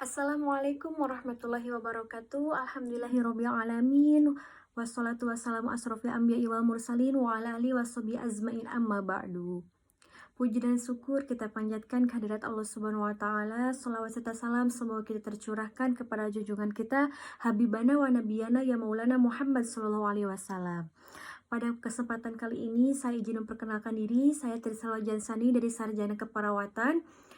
Assalamualaikum warahmatullahi wabarakatuh. Alhamdulillahirabbil alamin. Wassalatu wassalamu asrofil anbiya'i wal mursalin wa ala alihi washabihi ajmain amma ba'du. Puji dan syukur kita panjatkan kehadirat Allah Subhanahu wa taala. Shalawat serta salam semoga kita tercurahkan kepada junjungan kita Habibana wa Nabiyana ya Maulana Muhammad sallallahu alaihi wasallam. Pada kesempatan kali ini saya izin memperkenalkan diri. Saya Trisala Jansani dari Sarjana Keperawatan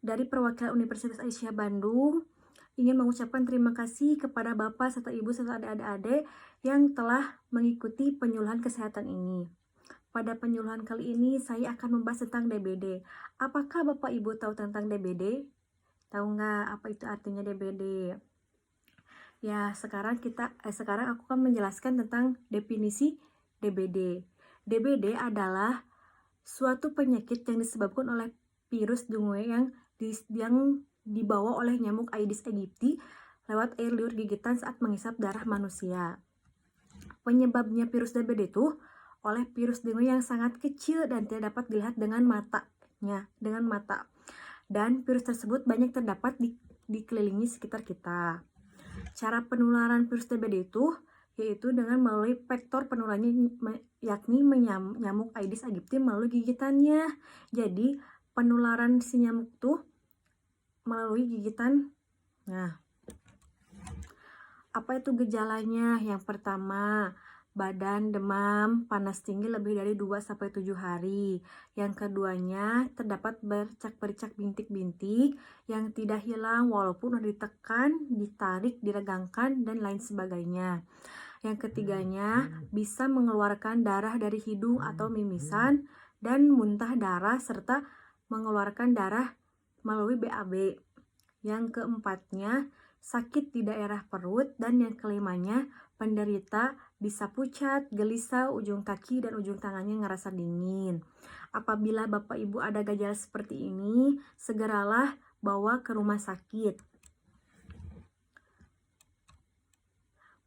dari perwakilan Universitas Aisyah Bandung. Ingin mengucapkan terima kasih kepada Bapak serta Ibu serta adik-adik yang telah mengikuti penyuluhan kesehatan ini. Pada penyuluhan kali ini saya akan membahas tentang DBD. Apakah Bapak Ibu tahu tentang DBD? Tahu nggak apa itu artinya DBD? Ya, sekarang aku akan menjelaskan tentang definisi DBD. DBD adalah suatu penyakit yang disebabkan oleh virus dengue yang dibawa oleh nyamuk Aedes aegypti lewat air liur gigitan saat menghisap darah manusia. Penyebabnya virus DBD itu oleh virus dengue yang sangat kecil dan tidak dapat dilihat dengan mata. Dan virus tersebut banyak terdapat dikelilingi sekitar kita. Cara penularan virus DBD itu yaitu dengan melalui vektor penularannya yakni nyamuk Aedes aegypti melalui gigitannya. Jadi penularan si nyamuk tuh melalui gigitan. Nah, apa itu gejalanya? Yang pertama, badan demam, panas tinggi lebih dari 2-7 hari. Yang keduanya, terdapat bercak-bercak bintik-bintik yang tidak hilang walaupun sudah ditekan, ditarik, diregangkan, dan lain sebagainya. Yang ketiganya, bisa mengeluarkan darah dari hidung atau mimisan dan muntah darah serta mengeluarkan darah melalui BAB. Yang keempatnya, sakit di daerah perut. Dan yang kelimanya, penderita bisa pucat, gelisah, ujung kaki dan ujung tangannya ngerasa dingin. Apabila Bapak Ibu ada gejala seperti ini, segeralah bawa ke rumah sakit.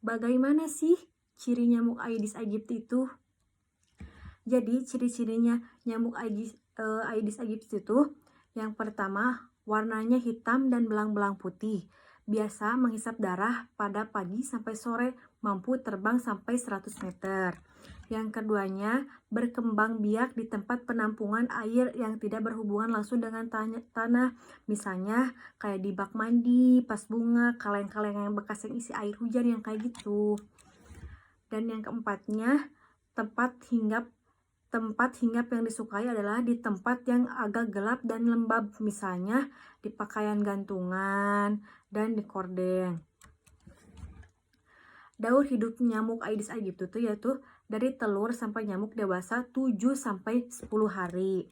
Bagaimana sih ciri nyamuk Aedes aegypti itu? Jadi ciri-cirinya nyamuk Aedes aegypti itu, yang pertama, warnanya hitam dan belang-belang putih. Biasa menghisap darah pada pagi sampai sore, mampu terbang sampai 100 meter. Yang keduanya, berkembang biak di tempat penampungan air yang tidak berhubungan langsung dengan tanah. Misalnya kayak di bak mandi, pas bunga, kaleng-kaleng yang bekas yang isi air hujan yang kayak gitu. Dan yang keempatnya, tempat hinggap yang disukai adalah di tempat yang agak gelap dan lembab, misalnya di pakaian gantungan dan di kordeng. Daur hidup nyamuk Aedes aegypti itu yaitu dari telur sampai nyamuk dewasa 7-10 hari.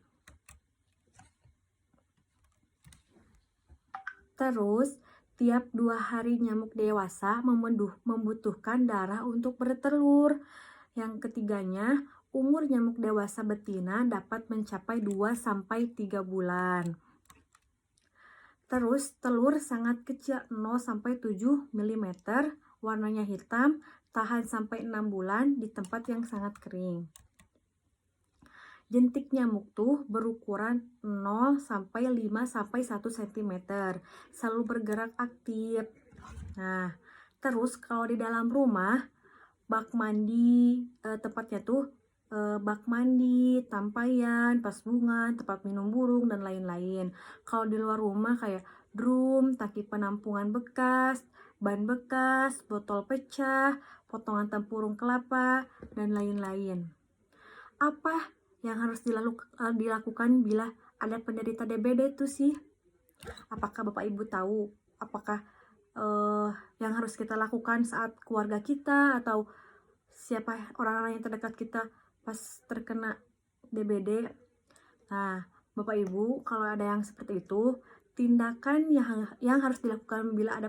Terus, tiap 2 hari nyamuk dewasa membutuhkan darah untuk bertelur. Yang ketiganya, umur nyamuk dewasa betina dapat mencapai 2-3 bulan. Terus, telur sangat kecil 0-7 mm, warnanya hitam, tahan sampai 6 bulan di tempat yang sangat kering. Jentik nyamuk tuh berukuran 0-5-1 cm, selalu bergerak aktif. Nah, terus kalau di dalam rumah, bak mandi, tempatnya tuh bak mandi, tampayan, pas bunga, tempat minum burung, dan lain-lain. Kalau di luar rumah kayak drum, tangki penampungan bekas, ban bekas, botol pecah, potongan tempurung kelapa, dan lain-lain. Apa yang harus dilakukan bila ada penderita DBD itu sih? Apakah Bapak Ibu tahu? Apakah yang harus kita lakukan saat keluarga kita atau siapa orang-orang yang terdekat kita pas terkena DBD? Nah, Bapak Ibu, kalau ada yang seperti itu, tindakan yang harus dilakukan bila ada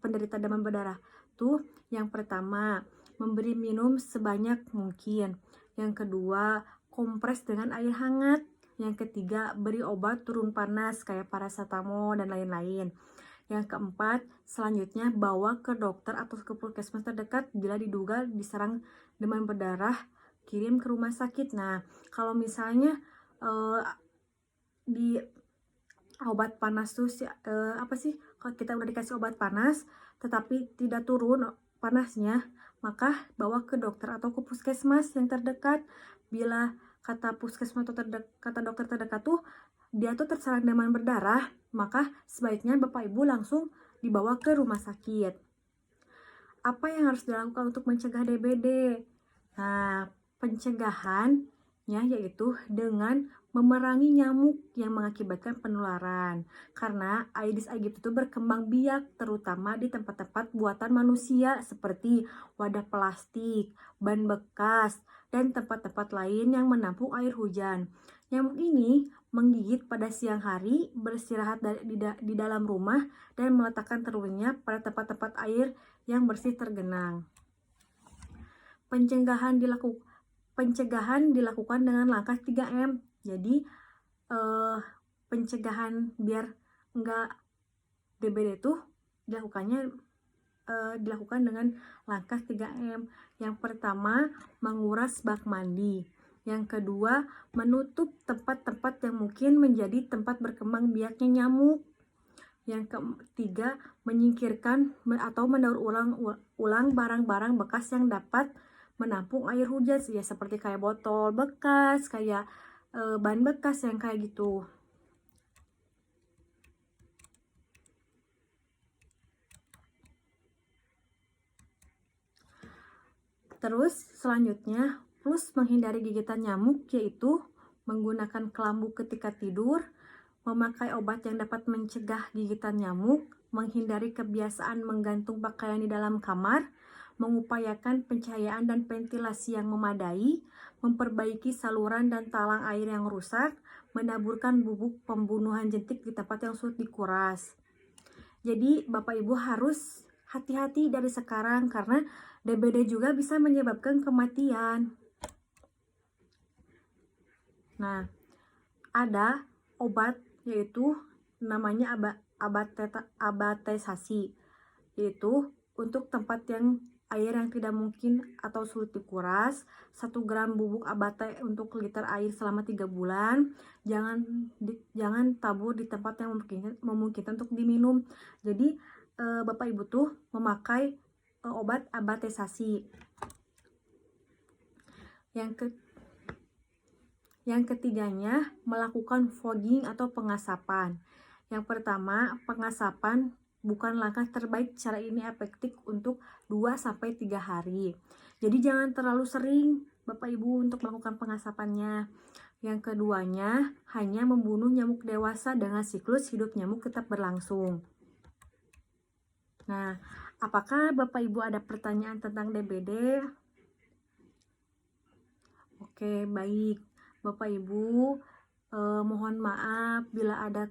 penderita demam berdarah tuh, yang pertama, memberi minum sebanyak mungkin. Yang kedua, kompres dengan air hangat. Yang ketiga, beri obat turun panas kayak paracetamol dan lain-lain. Yang keempat, selanjutnya bawa ke dokter atau ke puskesmas terdekat bila diduga diserang demam berdarah, kirim ke rumah sakit. Nah, kalau misalnya obat panas tuh apa sih, kalau kita udah dikasih obat panas tetapi tidak turun panasnya, maka bawa ke dokter atau ke puskesmas yang terdekat. Bila kata puskesmas atau kata dokter terdekat tuh dia tuh terserang demam berdarah, maka sebaiknya Bapak Ibu langsung dibawa ke rumah sakit. Apa yang harus dilakukan untuk mencegah DBD? Nah, pencegahannya yaitu dengan memerangi nyamuk yang mengakibatkan penularan. Karena Aedes aegypti itu berkembang biak terutama di tempat-tempat buatan manusia seperti wadah plastik, ban bekas, dan tempat-tempat lain yang menampung air hujan. Nyamuk ini menggigit pada siang hari, beristirahat di dalam rumah, dan meletakkan telurnya pada tempat-tempat air yang bersih tergenang. Pencegahan dilakukan dengan langkah 3M. Jadi pencegahan biar enggak DBD itu dilakukan dengan langkah 3M. Yang pertama, menguras bak mandi. Yang kedua, menutup tempat-tempat yang mungkin menjadi tempat berkembang biaknya nyamuk. Yang ketiga, menyingkirkan atau mendaur ulang barang-barang bekas yang dapat menampung air hujan, ya seperti kayak botol bekas, kayak ban bekas yang kayak gitu. Terus selanjutnya, plus menghindari gigitan nyamuk, yaitu menggunakan kelambu ketika tidur, memakai obat yang dapat mencegah gigitan nyamuk, menghindari kebiasaan menggantung pakaian di dalam kamar, mengupayakan pencahayaan dan ventilasi yang memadai, memperbaiki saluran dan talang air yang rusak, menaburkan bubuk pembunuhan jentik di tempat yang sulit dikuras. Jadi Bapak Ibu harus hati-hati dari sekarang karena DBD juga bisa menyebabkan kematian. Nah, ada obat yaitu namanya abatesasi, yaitu untuk tempat yang air yang tidak mungkin atau sulit dikuras, 1 gram bubuk abate untuk liter air selama 3 bulan. Jangan tabur di tempat yang memungkinkan untuk diminum. Jadi Bapak Ibu tuh memakai obat abatesasi. Yang ketiganya, melakukan fogging atau pengasapan. Yang pertama, pengasapan bukan langkah terbaik. Cara ini efektif untuk 2-3 hari. Jadi jangan terlalu sering Bapak Ibu untuk melakukan pengasapannya. Yang keduanya, hanya membunuh nyamuk dewasa dengan siklus hidup nyamuk tetap berlangsung. Nah, apakah Bapak Ibu ada pertanyaan tentang DBD? Oke, baik. Bapak Ibu, mohon maaf bila ada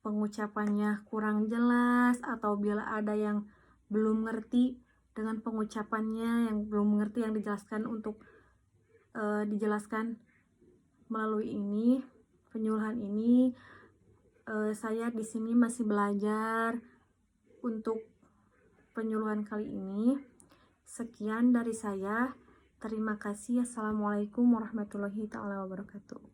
pengucapannya kurang jelas atau bila ada yang belum ngerti dengan pengucapannya, yang belum mengerti yang dijelaskan untuk dijelaskan melalui ini penyuluhan ini. Saya di sini masih belajar untuk penyuluhan kali ini. Sekian dari saya. Terima kasih. Assalamualaikum warahmatullahi wabarakatuh.